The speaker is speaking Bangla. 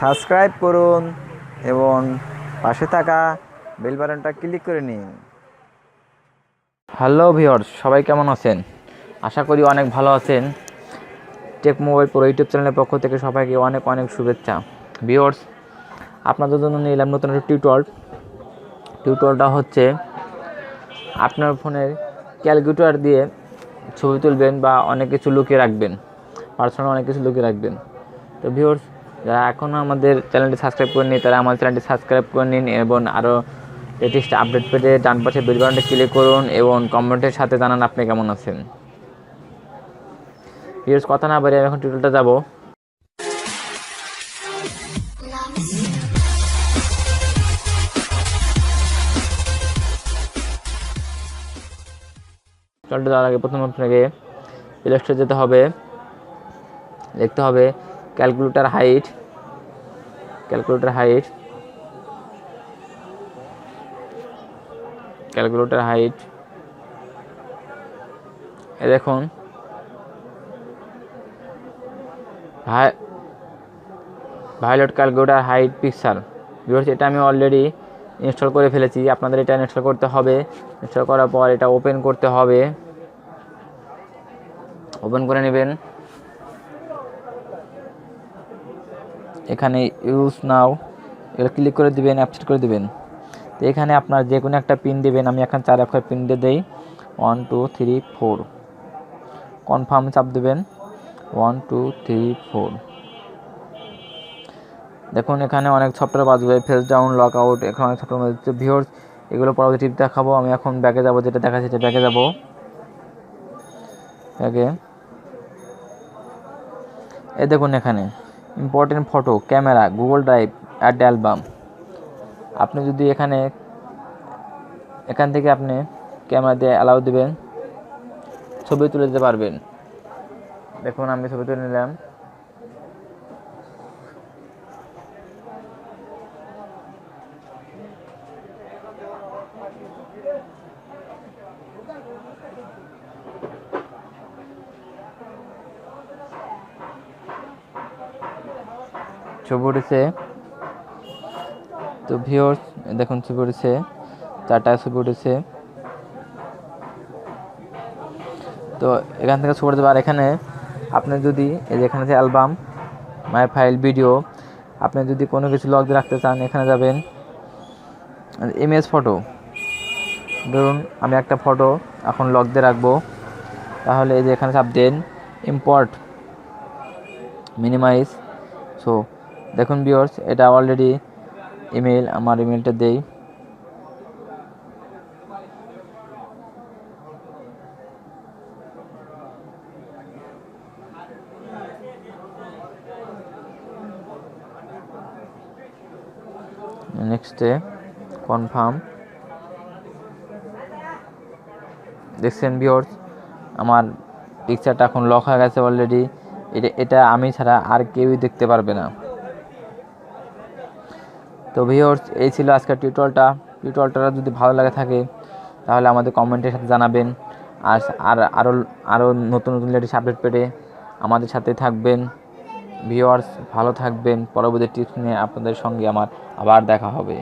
সাবস্ক্রাইব করুন এবং পাশে থাকা বেল বাটনটা ক্লিক করে নিন। হ্যালো ভিউয়ার্স, সবাই কেমন আছেন? আশা করি অনেক ভালো আছেন। টেক মোবাইল প্রো ইউটিউব চ্যানেলের পক্ষ থেকে সবাইকে অনেক অনেক শুভেচ্ছা। ভিউয়ার্স, আপনাদের জন্য নিলাম নতুন একটা টিউটোরিয়ালটা হচ্ছে আপনার ফোনের ক্যালকুলেটর দিয়ে ছবি তুলবেন বা অনেক কিছু লুকিয়ে রাখবেন, পার্সোনাল অনেক কিছু লুকিয়ে রাখবেন। তো ভিউয়ার্স, যারা এখনও আমাদের চ্যানেলটি সাবস্ক্রাইব করে নিন তারা আমাদের চ্যানেলটি সাবস্ক্রাইব করে নিন এবং আরও লেটেস্ট আপডেট পেতে ডান পাশে বেল বাটনটি ক্লিক করুন এবং কমেন্টের সাথে জানান আপনি কেমন আছেন। ভিউয়ার্স, কথা না বাড়িয়ে আমি এখন টিউটোরিয়ালটা যাব। টিউটোরিয়ালটা যাওয়ার আগে প্রথমে আপনাকে প্লে স্টোরে যেতে হবে, দেখতে হবে ক্যালকুলেটর হাইট। এ দেখুন violet calculator height picture. Viewers, এটা আমি অলরেডি ইনস্টল করে ফেলেছি। আপনাদের এটা ইনস্টল করতে হবে। ইনস্টল করার পর এটা ওপেন করতে হবে। ওপেন করে নেবেন। এখানে ইউজ নাও এটা ক্লিক করে দিবেন, অ্যাকসেপ্ট করে দিবেন। তো এখানে আপনার যে কোনো একটা পিন দেবেন। আমি এখন 4 অক্ষর পিন দিয়ে দেই, 1 2 3 4। কনফার্ম চাপ দেবেন, 1 2 3 4। দেখুন এখানে অনেক সফটওয়্যার বাজবে, ফেস ডাউন, লক আউট, এখানে অনেক সফটওয়্যার বাজছে। ভিউয়ার্স, এগুলো পরবর্তী টিপ দেখাবো। আমি এখন ব্যাকে যাব, যেটা দেখাচ্ছি সেটা ব্যাকে যাব। এই দেখুন এখানে important photo, camera, Google drive, add album. আপনি যদি এখান থেকে আপনি ক্যামেরা দিয়ে অ্যালাউ দিবেন, ছবি তুলে দিতে পারবেন। দেখুন আমি ছবি তুলে নিলাম। ছবি উঠেছে। তো ভিউয়ার্স, দেখুন ছবি উঠেছে, 4টা ছবি উঠেছে। তো এখান থেকে ছবি উঠতে পারে। এখানে আপনি যদি এই যে এখানে আছে অ্যালবাম, মাই ফাইল, ভিডিও, আপনি যদি কোনো কিছু লক দিয়ে রাখতে চান এখানে যাবেন। ইমেজ, ফটো, ধরুন আমি একটা ফটো এখন লক দিয়ে রাখবো, তাহলে এই যে এখানে চাপ দেন, ইম্পোর্ট, মিনিমাইজ। সো দেখুন ভিউয়ার্স, এটা অলরেডি ইমেল, আমার ইমেলটা দেই। নেক্সটে কনফার্ম। দেখছেন ভিউয়ার্স, আমার পিকচারটা এখন লক হয়ে গেছে অলরেডি। এটা আমি ছাড়া আর কেউই দেখতে পারবে না। তো ভিউয়ার্স, এই ছিল আজকের টিউটোরিয়ালটা যদি ভালো লাগে থাকে তাহলে আমাদের কমেন্টের সাথে জানাবেন। আর আরও নতুন নতুন লেটেস্ট আপডেট পেতে আমাদের সাথে থাকবেন। ভিউয়ার্স, ভালো থাকবেন। পরবর্তী টিপস নিয়ে আপনাদের সঙ্গে আমার আবার দেখা হবে।